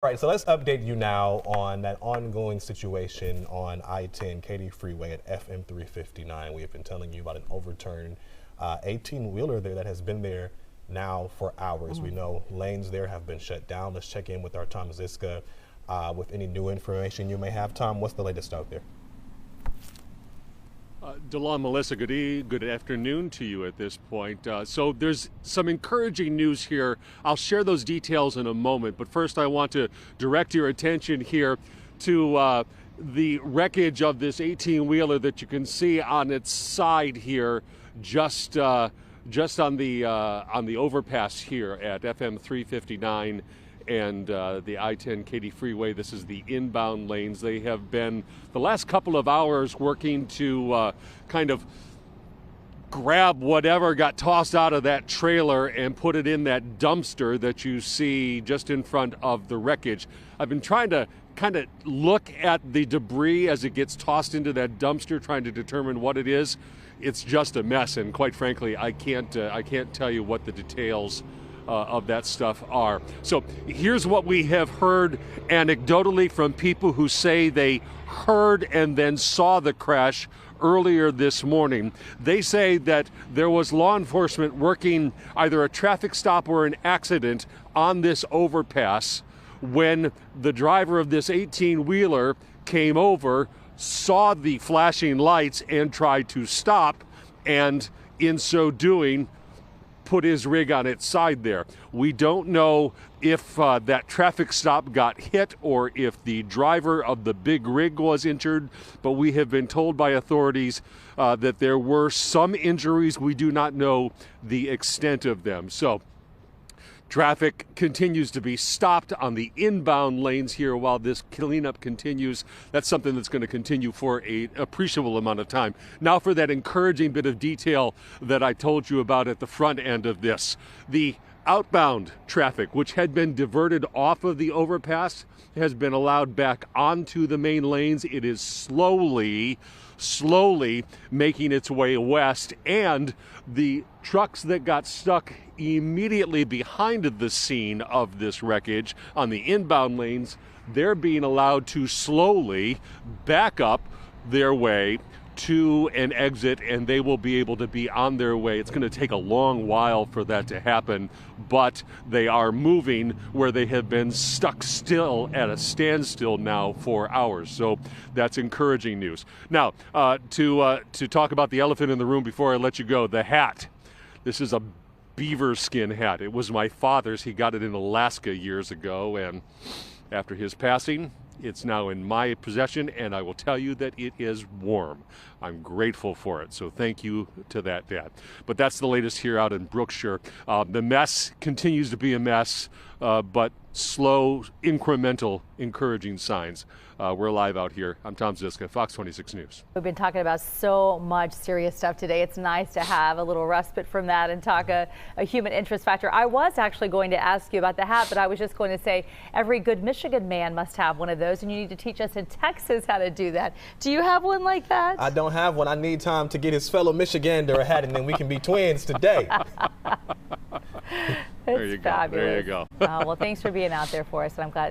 All right, so let's update you now on that ongoing situation on I-10 Katy Freeway at FM 359. We have been telling you about an overturned 18-wheeler there that has been there now for hours. We know lanes there have been shut down. Let's check in with our Tom Ziska with any new information you may have. Tom, what's the latest out there? Delon, Melissa, good afternoon to you at this point. So there's some encouraging news here. I'll share those details in a moment, but first I want to direct your attention here to the wreckage of this 18-wheeler that you can see on its side here, just on the overpass here at FM 359 and the I-10 Katy Freeway. This is the inbound lanes. They have been, the last couple of hours, working to kind of grab whatever got tossed out of that trailer and put it in that dumpster that you see just in front of the wreckage. I've been trying to kind of look at the debris as it gets tossed into that dumpster, trying to determine what it is. It's just a mess, and quite frankly, I can't tell you what the details of that stuff are. So here's what we have heard anecdotally from people who say they heard and then saw the crash earlier this morning. They say that there was law enforcement working either a traffic stop or an accident on this overpass when the driver of this 18-wheeler came over, saw the flashing lights and tried to stop, and in so doing put his rig on its side there. We don't know if that traffic stop got hit or if the driver of the big rig was injured, but we have been told by authorities that there were some injuries. We do not know the extent of them. So traffic continues to be stopped on the inbound lanes here while this cleanup continues. That's something that's going to continue for an appreciable amount of time. Now for that encouraging bit of detail that I told you about at the front end of this. The outbound traffic, which had been diverted off of the overpass, has been allowed back onto the main lanes. It is slowly making its way west, and the trucks that got stuck immediately behind the scene of this wreckage on the inbound lanes, they're being allowed to slowly back up their way to an exit, and they will be able to be on their way. It's going to take a long while for that to happen, but they are moving where they have been stuck still at a standstill now for hours. So that's encouraging news. Now, to talk about the elephant in the room before I let you go, the hat. This is a beaver skin hat. It was my father's. He got it in Alaska years ago, and after his passing, it's now in my possession, and I will tell you that it is warm. I'm grateful for it, so thank you to that, Dad. But that's the latest here out in Brookshire. The mess continues to be a mess, but slow, incremental, encouraging signs. We're live out here. I'm Tom Ziska, Fox 26 News. We've been talking about so much serious stuff today. It's nice to have a little respite from that and talk a human interest factor. I was actually going to ask you about the hat, but I was just going to say every good Michigan man must have one of those, and you need to teach us in Texas how to do that. Do you have one like that? I don't have one. I need Tom to get his fellow Michigander a hat, and then we can be twins today. There you go. Fabulous. There you go. Well, thanks for being out there for us, and I'm glad.